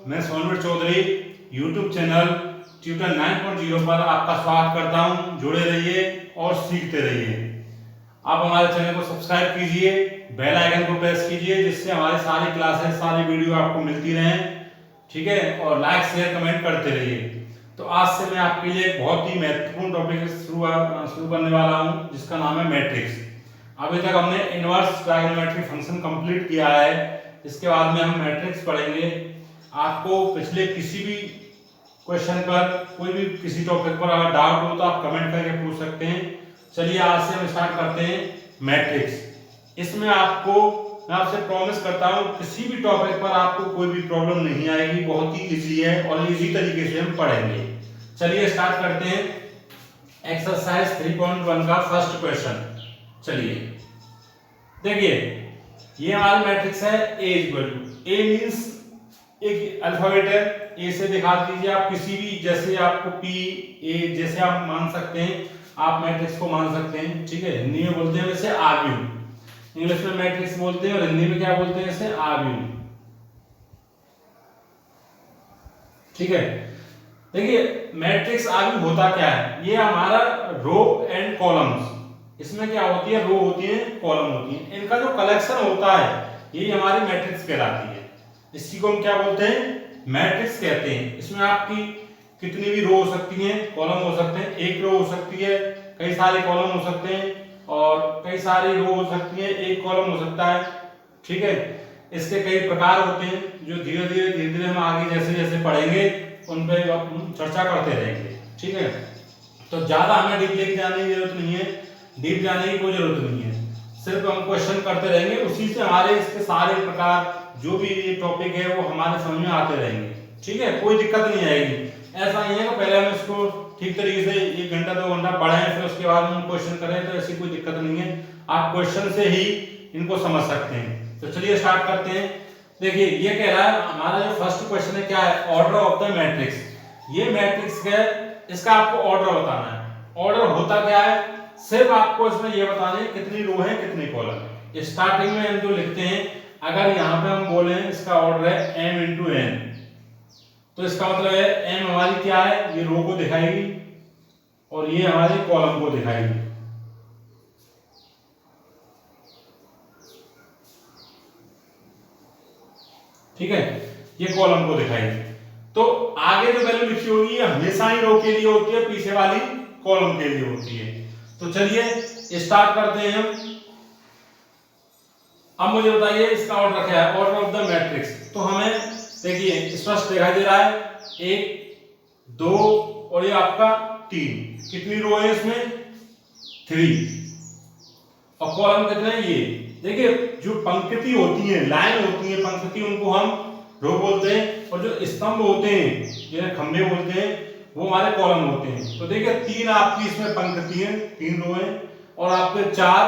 मैं Sonveer Chaudhary YouTube channel tutor 9.0 पर आपका स्वागत करता हूं। जुड़े रहिए और सीखते रहिए। आप हमारे चैनल को सब्सक्राइब कीजिए, बेल आइकन को प्रेस कीजिए, जिससे हमारी सारी क्लासेस, सारी वीडियो आपको मिलती रहें। ठीक है, और लाइक शेयर कमेंट करते रहिए। तो आज से मैं आपके लिए एक बहुत ही महत्वपूर्ण टॉपिक शुरू करने वाला हूं, जिसका नाम है मैट्रिक्स। अभी तक हमने इनवर्स ट्रायगोनोमेट्री फंक्शन कंप्लीट किया है। इसके बाद में हम मैट्रिक्स पढ़ेंगे। आपको पिछले किसी भी क्वेश्चन पर, कोई भी किसी टॉपिक पर अगर डाउट हो तो आप कमेंट करके पूछ सकते हैं। चलिए आज से हम स्टार्ट करते हैं मैट्रिक्स। इसमें आपको, मैं आपसे प्रॉमिस करता हूं, किसी भी टॉपिक पर आपको कोई भी प्रॉब्लम नहीं आएगी। बहुत ही इजी है और इजी तरीके से हम पढ़ेंगे। चलिए स्टार्ट करते हैं एक्सरसाइज 3.1 का फर्स्ट क्वेश्चन। चलिए देखिए, ये हमारा मैट्रिक्स है ए इक्वल टू, ए मींस एक अल्फाबेट है। ए से दिखा दीजिए आप किसी भी, जैसे आपको पी ए जैसे आप मान सकते हैं, आप मैट्रिक्स को मान सकते हैं। ठीक है, हिंदी में बोलते हैं वैसे आव्यूह, इंग्लिश में मैट्रिक्स बोलते हैं और हिंदी में क्या बोलते हैं इसे, आव्यूह। ठीक है, देखिए मैट्रिक्स आव्यूह होता क्या है, ये हमारा रो एंड कॉलम्स, इसमें क्या होती है, रो होती है, कॉलम होती है, इनका जो कलेक्शन होता है यही हमारी मैट्रिक्स कहलाती है। इसी को हम क्या बोलते हैं, मैट्रिक्स कहते हैं। इसमें आपकी कितनी भी रो हो सकती हैं, कॉलम हो सकते हैं। एक रो हो सकती है, कई सारे कॉलम हो सकते हैं, और कई सारी रो हो सकती है, एक कॉलम हो सकता है। ठीक है, इसके कई प्रकार होते हैं, जो धीरे धीरे हम आगे जैसे जैसे पढ़ेंगे उन पे चर्चा करते रहेंगे। ठीक है, तो ज्यादा हमें डीप लेके जाने की जरूरत नहीं है, डीप जाने की कोई जरूरत नहीं है। सिर्फ हम क्वेश्चन करते रहेंगे, उसी से हमारे इसके सारे प्रकार जो भी ये टॉपिक है वो हमारे समझ में आते रहेंगे। ठीक है, कोई दिक्कत नहीं आएगी। ऐसा नहीं है कि पहले हम इसको ठीक तरीके से 1 घंटा 2 घंटा पढ़ें, फिर उसके बाद हम क्वेश्चन करें, तो ऐसी कोई दिक्कत नहीं है। आप क्वेश्चन से ही इनको समझ सकते हैं। तो चलिए स्टार्ट करते हैं। देखिए, ये कह रहा है हमारा जो फर्स्ट क्वेश्चन है क्या है, ऑर्डर ऑफ द मैट्रिक्स। ये मैट्रिक्स का, इसका आपको ऑर्डर बताना है। ऑर्डर होता क्या है, सिर्फ आपको इसमें ये बताना है कितनी रो है कितनी कॉलम है। स्टार्टिंग में हम जो लिखते हैं, अगर यहाँ पे हम बोले इसका ऑर्डर है m इंटू n, तो इसका मतलब है m हमारी क्या है, ये रो को दिखाएगी और ये हमारी कॉलम को दिखाएगी। ठीक है, ये कॉलम को दिखाएगी। तो आगे जो वैल्यू लिखी होगी ये हमेशा ही रो के लिए होती है, पीछे वाली कॉलम के लिए होती है। तो चलिए स्टार्ट करते हैं हम। अब मुझे बताइए इसका ऑर्डर क्या है, ऑर्डर ऑफ द मैट्रिक्स। तो हमें देखिए स्पष्ट दिखाई दे रहा है, 1 2 और ये आपका 3। कितनी रो है इसमें, 3, और कॉलम कितने हैं, ये। देखिए जो पंक्ति होती है, लाइन होती है, पंक्ति, उनको हम रो बोलते हैं, और जो स्तंभ होते हैं, जिन्हें खंभे बोलते हैं, वो हमारे कॉलम होते हैं। तो देखिए 3 आपकी इसमें पंक्ति है, 3 रो है, और आपके 4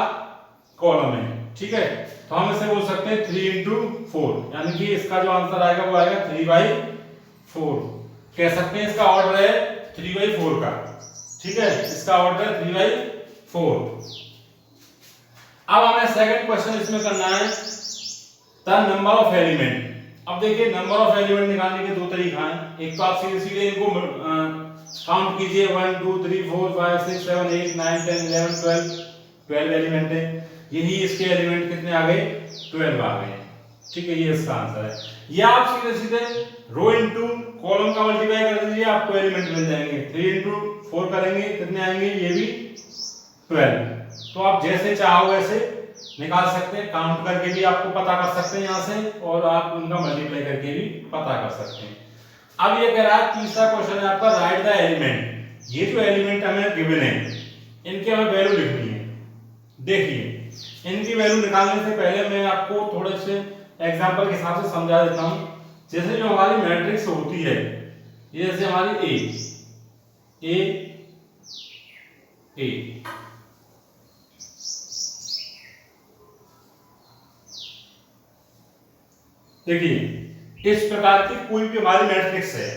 कॉलम है। ठीक है, तो हम इसे बोल सकते हैं 3 इंटू 4, यानी कि इसका जो आंसर आएगा वो आएगा 3/4। कह सकते हैं इसका ऑर्डर है 3/4 का। ठीक है, इसका ऑर्डर है 3/4। अब हमें सेकंड क्वेश्चन इसमें करना है, द नंबर ऑफ एलिमेंट। अब देखिए नंबर ऑफ एलिमेंट निकालने के 2 तरीका हैं। एक तो आप सीधे सीधे इनको काउंट कीजिए, 1 2 3 4 5 6 7 8 9 10 11 12 एलिमेंट है। यही इसके एलिमेंट कितने आ गए, 12 आ गए। ठीक है, ये इसका आंसर है। या आप सीधे सीधे रो इंटू कॉलम का मल्टीप्लाई कर दीजिए, आपको एलिमेंट मिल जाएंगे। 3 इंटू 4 करेंगे, कितने आएंगे, ये भी 12। तो आप जैसे चाहो वैसे निकाल सकते हैं, काउंट करके भी आपको पता कर सकते हैं यहाँ से, और आप उनका मल्टीप्लाई करके भी पता कर सकते हैं। अब ये कह रहा है, तीसरा क्वेश्चन है आपका, राइट द एलिमेंट। ये जो एलिमेंट हमें गिवन है, इनकी हमें वैल्यू लिखनी है। देखिए इनकी वैल्यू निकालने से पहले मैं आपको थोड़े से एग्जांपल के हिसाब से समझा देता हूं। जैसे जो हमारी मैट्रिक्स होती है, ये जैसे हमारी ए, देखिए इस प्रकार की कोई भी हमारी मैट्रिक्स है।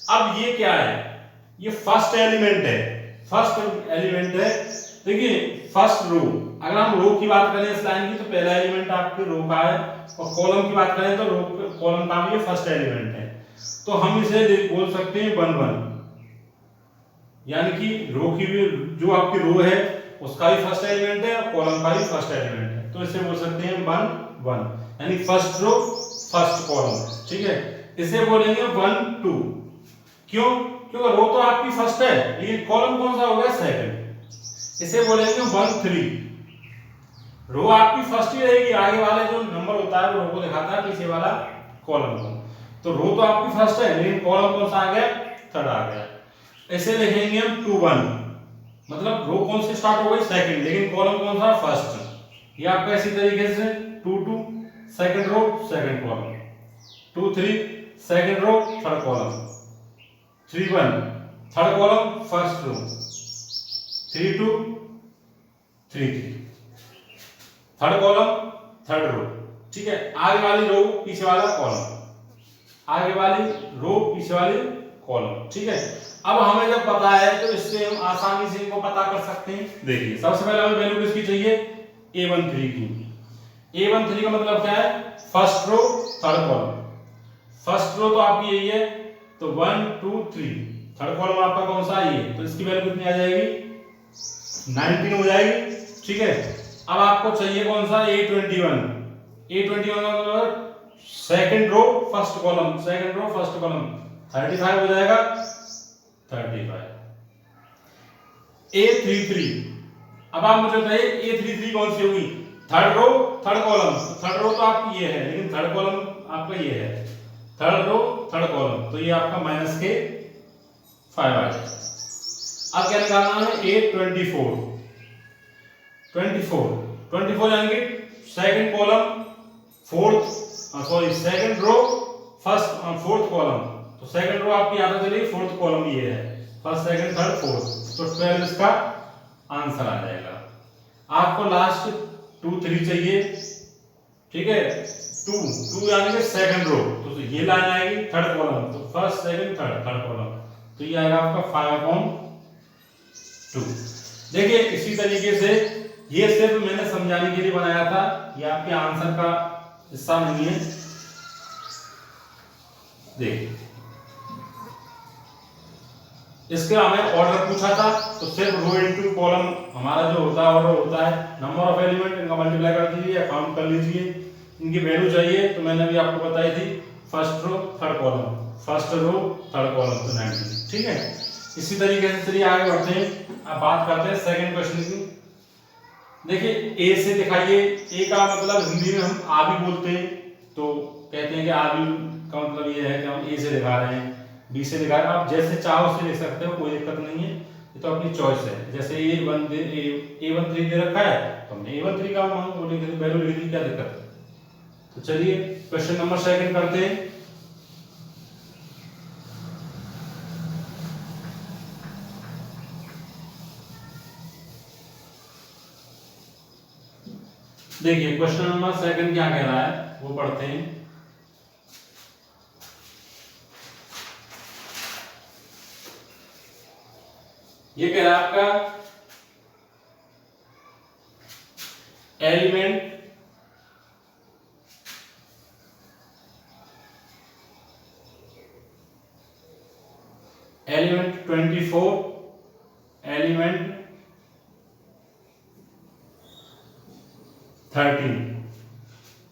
अब ये क्या है, ये फर्स्ट एलिमेंट है, फर्स्ट एलिमेंट है। देखिए फर्स्ट रो, अगर हम रो की बात करें इस लाइन की तो पहला एलिमेंट आपके रो का है, और कॉलम की बात करें तो रो कॉलम का भी ये फर्स्ट एलिमेंट है। तो हम इसे बोल सकते हैं 1 1, यानी कि रो की भी जो आपकी रो है उसका भी फर्स्ट एलिमेंट है और कॉलम का भी फर्स्ट एलिमेंट है, तो इसे बोल सकते हैं 1 1, यानी फर्स्ट रो फर्स्ट कॉलम। ठीक है, इसे बोलेंगे 1 2। क्यों? क्योंकि रो तो आपकी फर्स्ट है लेकिन कॉलम कौन सा हो गया? सेकंड। इसे बोलेंगे 1 3। रो आपकी फर्स्ट ही रहेगी, आगे वाले जो नंबर होता है वो रो को दिखाता है, पीछे वाला कॉलम को। तो रो तो आपकी फर्स्ट है लेकिन कॉलम कौन सा आ गया? थर्ड आ गया। ऐसे लिखेंगे हम 2 1, मतलब रो कौन से स्टार्ट हो गई? सेकंड, लेकिन कॉलम कौन सा? फर्स्ट। ये आपका इसी तरीके से 2 2 second row second column, 2 3 second row third column, 3 1 third column first row, 3 2 3 3 third column third row. ठीक है, आगे वाली रो पीछे वाला कॉलम, आगे वाली रो पीछे वाली कॉलम। ठीक है, अब हमें जब पता है तो इससे हम आसानी से इनको पता कर सकते हैं। देखिए सबसे पहले हमें वैल्यू किसकी चाहिए? A13 की। A13 का मतलब क्या है? First row third column. First row तो आपकी यही है, तो 1 2 3। थर्ड कॉलम आपका कौन सा? ये। तो इसकी वैल्यू कितनी आ जाएगी? 19 हो जाएगी। ठीक है, अब आपको चाहिए कौन सा? A21। A21 का मतलब second row first column, second row first column, 35 हो जाएगा, 35। A33, अब आप मुझे बताइए A33 कौन सी होगी? Third row third column. Third row तो आपकी ये है लेकिन थर्ड कॉलम आपका ये है, थर्ड रो थर्ड कॉलम, तो ये आपका माइनस के 5 आ जाएगा। अब क्या निकालना है? A24। 24 यानी कि second column fourth, sorry second row first fourth column, तो सेकंड रो आपकी आता चलिए फोर्थ कॉलम ये है, फर्स्ट सेकंड थर्ड फोर्थ, तो 12 इसका आंसर आ जाएगा। आपको लास्ट 2 3 चाहिए। ठीक है, 2 यानी कि सेकंड रो, तो ये लाइन आएगी थर्ड कॉलम, तो first second third third column, तो ये आएगा आपका 5/2। देखिए इसी तरीके से ये सिर्फ मैंने समझाने के लिए बनाया था, ये आपके आंसर का हिस्सा नहीं है। देखिए इसके हमें ऑर्डर पूछा था, तो सिर्फ रो इनटू कॉलम हमारा जो होता है ऑर्डर होता है, नंबर ऑफ एलिमेंट इनका मल्टीप्लाई कर दीजिए या काउंट कर लीजिए, इनकी वैल्यू चाहिए तो मैंने भी आपको बताई थी, first row third column, first row third column, तो 19। ठीक है, इसी तरीके से चलिए आगे बढ़ते हैं। अब बात करते हैं सेकंड क्वेश्चन की। देखिए ए से दिखाइए, ए का मतलब हिंदी में हम आ भी बोलते हैं, तो कहते हैं कि आ भी का मतलब ये है कि हम ए से दिखा रहे हैं, बी से दिखा रहे हैं, आप जैसे चाहो उससे लिख सकते हो, कोई दिक्कत नहीं है, ये तो अपनी चॉइस है। जैसे A13 दे रखा है तो हमने A13 का वैल्यू लिख दी, क्या दिक्कत है। तो चलिए क्वेश्चन नंबर सेकंड करते हैं। देखिए क्वेश्चन नंबर सेकंड क्या कह रहा है वो पढ़ते हैं। ये कह रहा है आपका एलिमेंट एलिमेंट 24, एलिमेंट 13,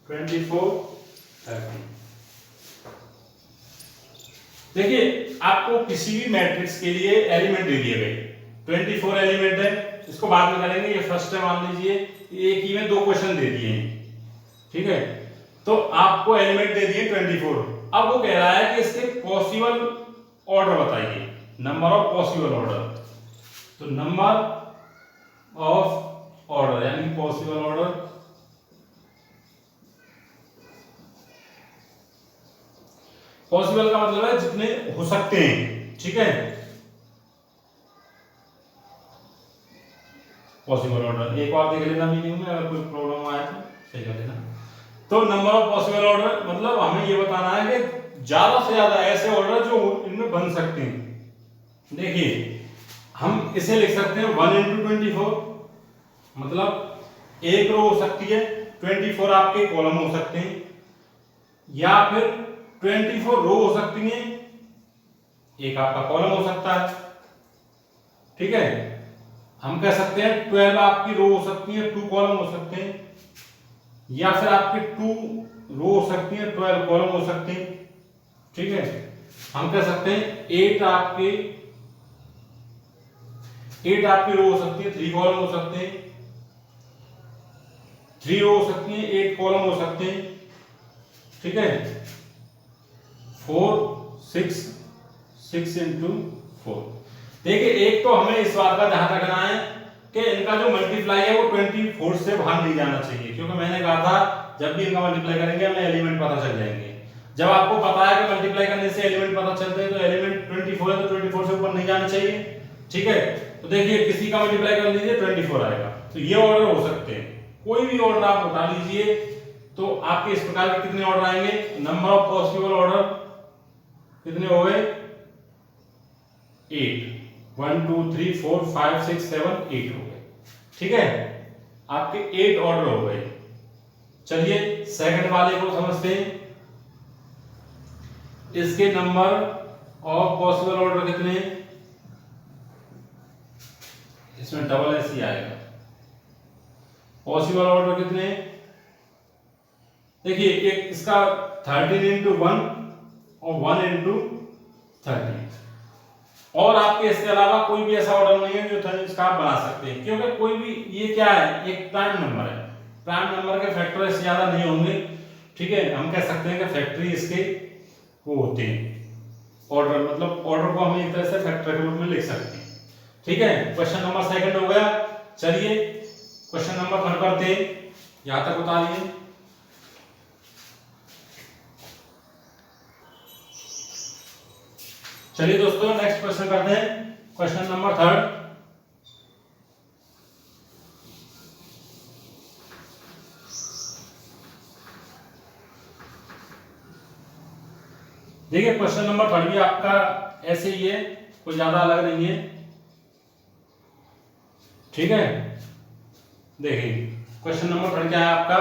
24 13। देखिए आपको किसी भी मैट्रिक्स के लिए एलिमेंट दे दिए गए, 24 एलिमेंट है, इसको बाद में करेंगे, ये फर्स्ट है मान लीजिए, एक ही में 2 क्वेश्चन दे दिए हैं। ठीक है, तो आपको एलिमेंट दे दिए 24। अब वो कह रहा है कि इसके पॉसिबल ऑर्डर बताइए, नंबर ऑफ पॉसिबल ऑर्डर। तो नंबर ऑफ ऑर्डर यानी पॉसिबल ऑर्डर, पॉसिबल का मतलब है जितने हो सकते हैं। ठीक है, पॉसिबल ऑर्डर एक बार देख लेना मीनिंग में, अगर कोई प्रॉब्लम आए तो सही कर देना। तो नंबर ऑफ पॉसिबल ऑर्डर मतलब हमें ये बताना है कि ज्यादा से ज्यादा ऐसे ऑर्डर जो इनमें बन सकते हैं। देखिए हम इसे लिख सकते हैं 1 × 24, मतलब एक रो हो सकती है, 24 आपके कॉलम हो सकते हैं, या फिर 24 रो हो सकती हैं, एक आपका कॉलम हो सकता है। ठीक है, हम कह सकते हैं 12 आपकी रो हो सकती है, 2 कॉलम हो सकते हैं, या फिर आपके 2 रो हो सकती है, 12 कॉलम हो सकते हैं। ठीक है, हम कह सकते हैं 8 आपकी रो हो सकती है, 3 कॉलम हो सकते हैं, 3 रो हो सकती है, 8 कॉलम हो सकते हैं। ठीक है, 4 6 6 इंटू 4। देखिए, एक तो हमें इस बात का ध्यान रखना है कि इनका जो मल्टीप्लाई है वो 24 से बाहर नहीं जाना चाहिए, क्योंकि मैंने कहा था जब भी इनका मल्टीप्लाई करेंगे हमें एलिमेंट पता चल जाएंगे। जब आपको पता है कि मल्टीप्लाई करने से एलिमेंट पता चलते हैं, तो एलिमेंट 24 है तो 24 से ऊपर नहीं जाना चाहिए। ठीक है, तो देखिए किसी का मल्टीप्लाई कर लीजिए 24 आएगा, तो ये ऑर्डर हो सकते हैं। कोई भी ऑर्डर आप उठा लीजिए तो आपके इस प्रकार के कितने ऑर्डर आएंगे, नंबर ऑफ पॉसिबल ऑर्डर कितने हो गए, 8, 1 2 3 4 5 6 7 8 हो गए। ठीक है, आपके 8 ऑर्डर हो गए। चलिए सेकंड वाले को समझते हैं। इसके नंबर ऑफ पॉसिबल ऑर्डर कितने हैं, इसमें डबल एस ही आएगा। पॉसिबल ऑर्डर कितने हैं, देखिए एक इसका 13 इंटू 1 और 1 इंटू 13, और आपके इसके अलावा कोई भी ऐसा ऑर्डर नहीं है जो इसका आप बना सकते हैं, क्योंकि कोई भी ये क्या है, एक प्राइम नंबर है, प्राइम नंबर के फैक्टर इससे ज्यादा नहीं होंगे। ठीक है, हम कह सकते हैं कि फैक्टरी इसके वो होते हैं ऑर्डर, मतलब ऑर्डर को हम एक तरह से फैक्टर के रूप में लिख सकते हैं। ठीक है, क्वेश्चन नंबर सेकंड हो गया। चलिए क्वेश्चन नंबर थर्ड करते हैं, यहां तक बता दिए। चलिए दोस्तों नेक्स्ट क्वेश्चन करते हैं, क्वेश्चन नंबर थर्ड। देखिए क्वेश्चन नंबर थर्ड भी आपका ऐसे ही है, कोई ज्यादा अलग नहीं है। ठीक है, देखिए क्वेश्चन नंबर थर्ड क्या है आपका,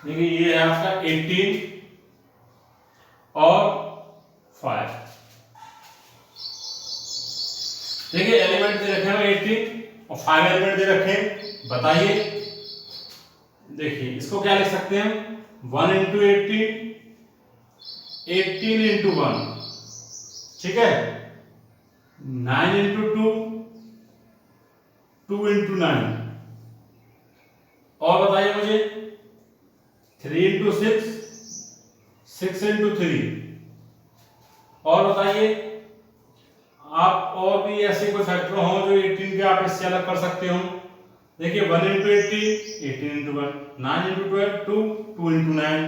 देखिए ये है आपका 18 और 5। देखिए एलिमेंट दे रखे हैं 18 और 5 एलिमेंट दे रखे हैं, बताइए। देखिए इसको क्या लिख सकते हैं, 1 इंटू 18, 18 इंटू 1, ठीक है, 9 इंटू 2, 2 इंटू 9, और बताइए मुझे 3 इंटू 6, 6 इंटू 3, और बताइए आप और भी ऐसे कोई फैक्टर हो जो 18 के आप इससे अलग कर सकते हो। देखिए 1 into 18, 18 into 1, 9 into 12, 2, 2 into 9,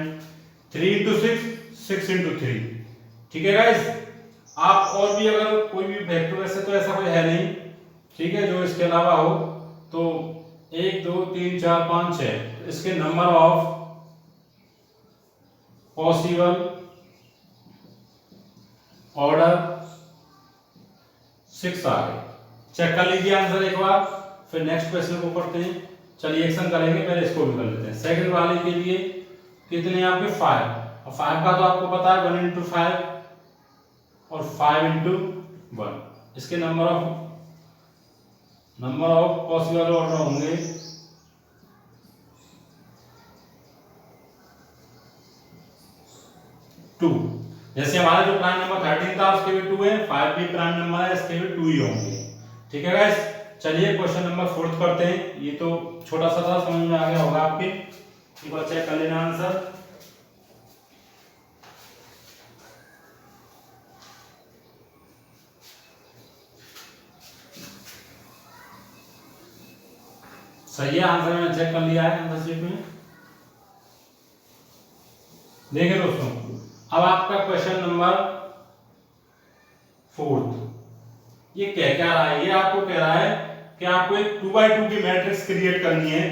3 into 6, 6 into 3। ठीक है गाइस, आप और भी अगर कोई भी फैक्टर, वैसे तो ऐसा कोई है नहीं, ठीक है, जो इसके अलावा हो, तो 1 2 3 4 5 6, इसके नंबर ऑफ पॉसिबल ऑर्डर 6 आ गए। चेक कर लीजिए आंसर एक बार, फिर नेक्स्ट क्वेश्चन को करते हैं। चलिए एक्शन करेंगे, पहले इसको भी कर लेते हैं। सेकंड वाले के लिए कितने आपके 5, और 5 का तो आपको पता है 1 इंटू 5 और 5 इंटू 1। इसके नंबर ऑफ पॉसिबल ऑर्डर होंगे 2। जैसे हमारा जो प्राइम नंबर 13 था उसके भी 2 है, 5 भी प्राइम नंबर है, इसके भी 2 ही होंगे। ठीक है गाइस, चलिए क्वेश्चन नंबर 4 करते हैं। ये तो छोटा सा था, समझ में आ गया होगा आपके, एक बार चेक कर लेना आंसर। सही है, आंसर मैंने चेक कर लिया है आंसर शीट में। देखिए दोस्तों, अब आपका क्वेश्चन नंबर 4, ये क्या रहा है, ये आपको कह रहा है कि आपको एक 2x2 की मैट्रिक्स क्रिएट करनी है।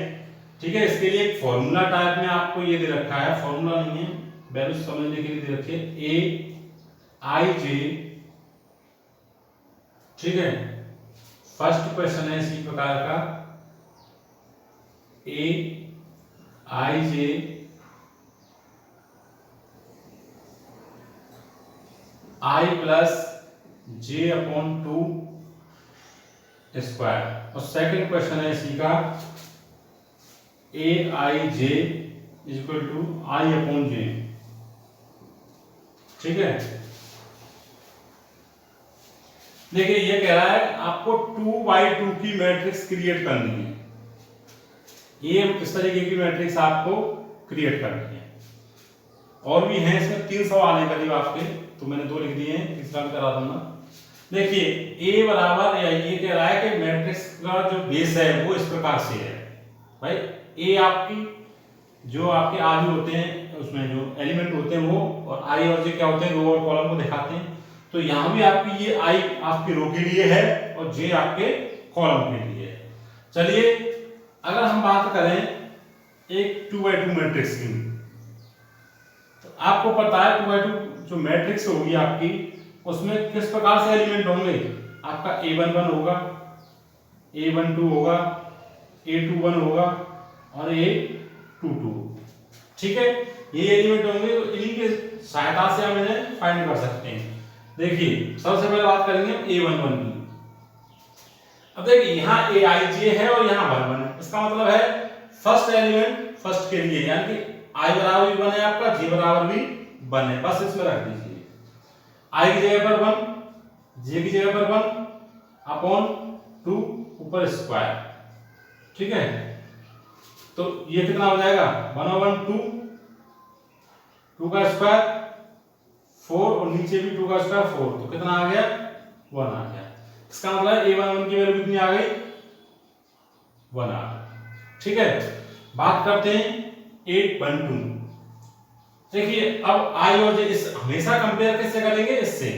ठीक है, इसके लिए एक फॉर्मूला टाइप में आपको ये दे रखा है, फॉर्मूला नहीं है, वैल्यू समझने के लिए दे रखी है, a i j ठीक है। फर्स्ट क्वेश्चन है इसी प्रकार का, ए आई जे आई प्लस जे अपॉन 2 स्क्वायर, और सेकंड क्वेश्चन है इसी का, ए आई J equal to I upon जे। ठीक है, देखिए ये कह रहा है आपको 2x2 की मैट्रिक्स क्रिएट करनी है। ये इस तरीके की मैट्रिक्स आपको क्रिएट करनी है। और भी हैं इसमें 3 सवाल है करीब आपके, तो मैंने 2 लिख दिए हैं, तीसरा भी करा दूंगा। देखिए ए बराबर, ये कह रहा है कि मैट्रिक्स का जो बेस है वो इस प्रकार से है भाई। ए आपकी जो आपके आदि होते हैं, उसमें जो एलिमेंट होते हैं वो, और आई और जे क्या होते हैं, रो और कॉलम को दिखाते हैं। तो यहां भी आपकी ये आई आपकी रो के लिए है और जे आपके कॉलम के लिए है। चलिए अगर हम बात करें एक 2x2 मैट्रिक्स की, तो आपको पता है 2x2 जो मैट्रिक्स होगी आपकी, उसमें किस प्रकार से एलिमेंट होंगे। आपका a11 होगा, a12 होगा, a21 होगा और a22। ठीक है, ये एलिमेंट होंगे, तो इन्हीं की सहायता से हम इन्हें फाइंड कर सकते हैं। देखिए सबसे पहले बात करेंगे a11 की। अब देखिए यहाँ aij है और यहाँ 1 1, इसका मतलब है फर्स्ट एलिमेंट फर्स्ट के लिए, यानी कि i बराबर भी 1 है आपका, j बराबर भी 1 है, बस इसमें रख दीजिए i की जगह पर 1, j की जगह पर 1 अपॉन 2 ऊपर स्क्वायर। ठीक है, तो ये कितना हो जाएगा 1 over 2, 2 का स्क्वायर 4 और नीचे भी 2 का स्क्वायर 4, तो कितना आ गया 1 आ गया। इसका मतलब a11 की वैल्यू कितनी आ गई 1 आ गई। ठीक है, बात करते हैं 812। देखिए अब i और j इस हमेशा कंपेयर किससे करेंगे, इससे।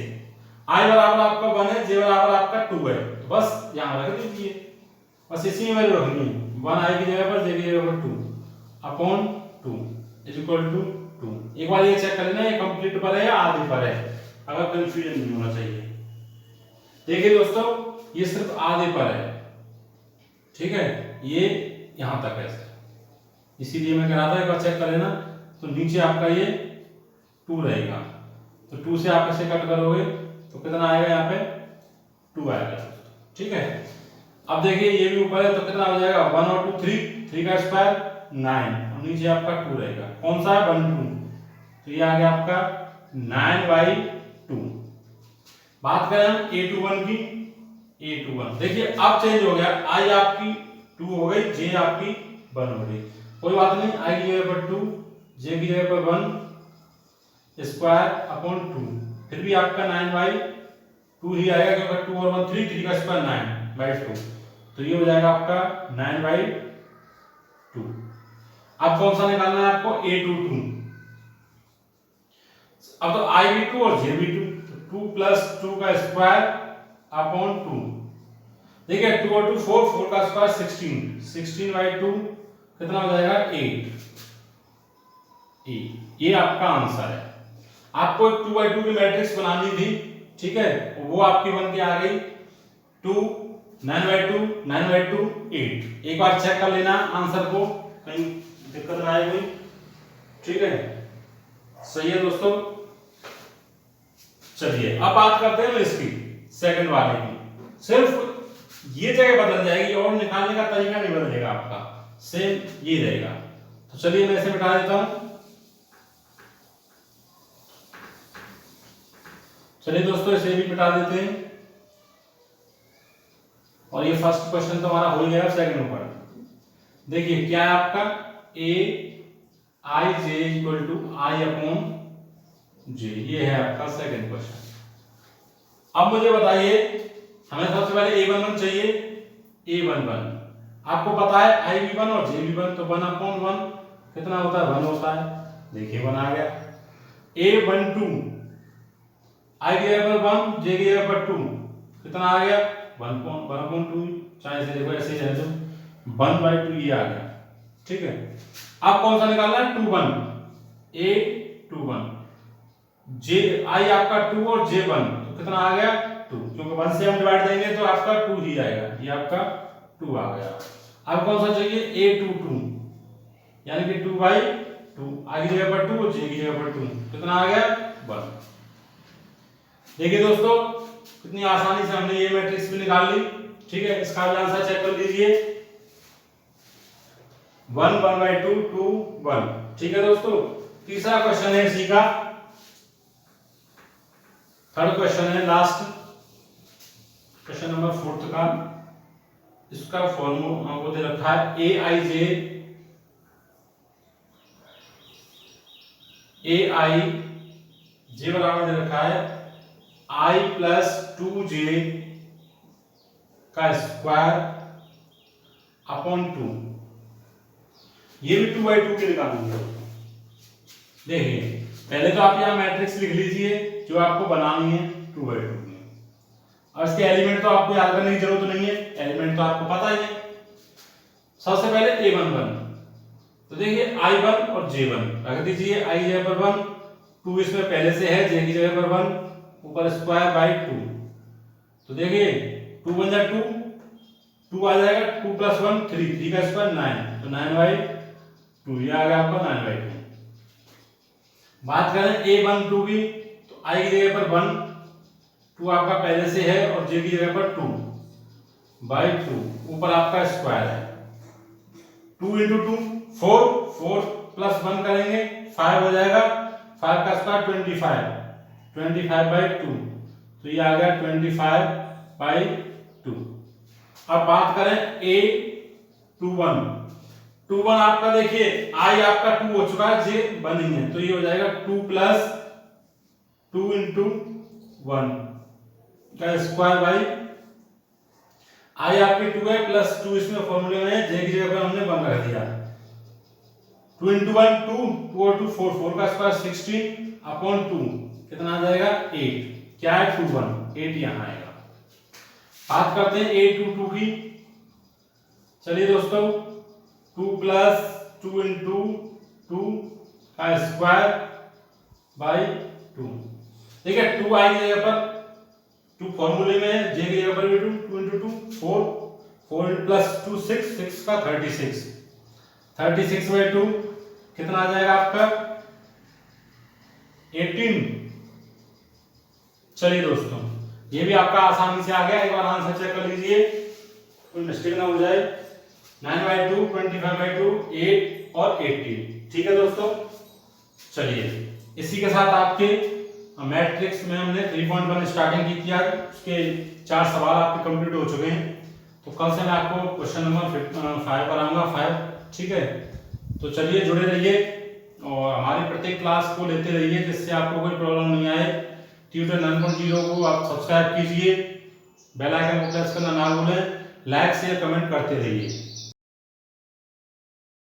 i बराबर आपका 1 है, j बराबर आपका 2 है, तो बस यहां रख दीजिए, बस इसी में वैल्यू रखनी है। 1 i की जगह पर, j की जगह पर 2 अपॉन 2 इज इक्वल टू 2। एक बार ये चेक कर लेना ये कंप्लीट पर है या आधे पर है, अगर कंफ्यूजन नहीं होना चाहिए। देखिए दोस्तों ये सिर्फ आधे पर है। ठीक है, ये यहां तक है, इसीलिए मैं कह रहा था एक बार चेक कर लेना। तो नीचे आपका ये 2 रहेगा, तो 2 से आप इसे कट करोगे तो कितना आएगा, यहाँ पे 2 आएगा। ठीक है, अब देखिए ये भी ऊपर है, तो कितना हो जाएगा 1 और 2 3 का स्क्वायर 9, और नीचे आपका 2 रहेगा, कौन सा है 1 2, तो ये आ गया आपका 9/2। बात करें हम a21 की, a21 देखिए अब चेंज हो गया, i आपकी 2 हो गई, j आपकी 1 हो गई, कोई बात नहीं, i की जगह पर 2, j की जगह पर 1 स्क्वायर अपॉन 2, फिर भी आपका 9/2 ही आएगा, क्योंकि 2 और 1 3 का स्क्वायर 9/2, तो ये हो जाएगा आपका 9/2। अब कौन सा निकालना है आपको, a22। अब तो i भी 2 और j भी 2, तो 2 + 2 का स्क्वायर अपॉन 2। देखिए 2 और 2 4, 4 का स्क्वायर 16/2 कितना हो जाएगा 8। ये आपका आंसर है। आपको एक 2/2 की मैट्रिक्स बनानी थी, ठीक है, वो आपकी बन के आ गई 2 9/2 9/2 8। एक बार चेक कर लेना आंसर को, कहीं दिक्कत ना आए कोई। ठीक है, सही है दोस्तों। चलिए अब बात करते हैं इसकी सेकंड वाले की। सिर्फ ये जगह बदल जाएगी और निकालने का तरीका नहीं बदलेगा आपका, सेम ये रहेगा। तो चलिए मैं इसे मिटा देता हूं। चलिए दोस्तों इसे भी मिटा देते हैं, और ये फर्स्ट क्वेश्चन तो हमारा हो गया। सेकंड ऊपर देखिए क्या है आपका, a i j = i upon j, ये है आपका सेकंड क्वेश्चन। अब मुझे बताइए, हमें सबसे पहले a11 चाहिए, a11 आपको पता है i भी 1 और j भी 1, तो 1 अपॉन 1 कितना होता है 1 होता है, देखिए 1 आ गया। a12 i की जगह पर 1, j की जगह पर 2 कितना आ गया 1/2, चाहे इसे देखो ऐसे ही रह दो, 1/2 ये आ गया। ठीक है, अब कौन सा निकालना है 21, a21 j i आपका 2 और j 1, तो कितना आ गया 2, क्योंकि 1 से हम डिवाइड देंगे तो आपका 2 ही आएगा, ये आपका 2 आ गया। अब कौन सा चाहिए, a22 यानी कि 2/2, आगे जगह पर 2 और जी की जगह पर 2, कितना आ गया 1। देखिए दोस्तों कितनी आसानी से हमने ये मैट्रिक्स भी निकाल ली। ठीक है, इसका भी आंसर चेक कर लीजिए, 1 1/2 2 1। ठीक है दोस्तों, तीसरा क्वेश्चन है इसी का, थर्ड क्वेश्चन है लास्ट, क्वेश्चन नंबर 4 का। इसका फॉर्मूला वो दे रखा है ai बराबर दे रखा है i प्लस 2j का स्क्वायर अपॉन 2। ये भी 2/2 के निकालेंगे। देखिए पहले तो आप यहाँ मैट्रिक्स लिख लीजिए जो आपको बनानी है 2/2 में, और इसके एलिमेंट तो आपको याद करने की जरूरत नहीं है, एलिमेंट तो आपको पता ही है। सबसे पहले a11, तो देखिए i1 और j1 रख दीजिए, i जगह पर 1, 2 इसमें पहले से है, j की जगह पर 1, ऊपर स्क्वायर बाय 2। तो देखिए 2 1 जा 2, 2 आ जाएगा, 2 + 1 3, 3 का स्क्वायर 9, तो 9/2, ये आ गया आपका 9/2। बात करें a12 की, तो i की जगह पर 1, 2 आपका पहले से है और j की जगह पर 2/2, ऊपर आपका स्क्वायर है, 2 × 2 4, 4 + 1 करेंगे 5 हो जाएगा, 5 का स्क्वायर 25, 25/2, तो ये आ गया 25/2। अब बात करें a21, 21 आपका देखिए i आपका 2 हो चुका है, j 1 ही है, तो ये हो जाएगा 2 + 2 × 1 का स्क्वायर बाई i आपकी 2 है प्लस 2 इसमें फॉर्मूले में है, j की जगह पर हमने 1 रख दिया, 2 × 1 2, 2 और 2 4, 4 का स्क्वायर 16/2, कितना आ जाएगा 8, क्या है 21, 8 यहाँ आएगा। बात करते हैं a22 की, चलिए दोस्तों 2 + 2 × 2 का स्क्वायर बाई 2। ठीक है, 2 i की जगह पर 2 फॉर्मूले में है, j की जगह पर भी 2 × 2 4, 4 + 2 6, 6 का 36, 36/2 कितना आ जाएगा आपका 18। चलिए दोस्तों ये भी आपका आसानी से आ गया, एक बार आंसर चेक कर लीजिए, कोई मिस्टेक ना हो जाए। 9/2, 25/2, 8 और 18। ठीक है दोस्तों, चलिए इसी के साथ आपके मैट्रिक्स में हमने 3.1 स्टार्टिंग की थी आज, उसके 4 सवाल आपके कंप्लीट हो चुके हैं। तो कल से मैं आपको क्वेश्चन नंबर 5 कराऊंगा 5। ठीक है, तो चलिए जुड़े रहिए और हमारी प्रत्येक क्लास को लेते रहिए, जिससे आपको कोई प्रॉब्लम नहीं आए। ट्यूटर 9.0 को आप सब्सक्राइब कीजिए, बेल आइकन को प्रेस करना ना भूलें, लाइक शेयर कमेंट करते रहिए।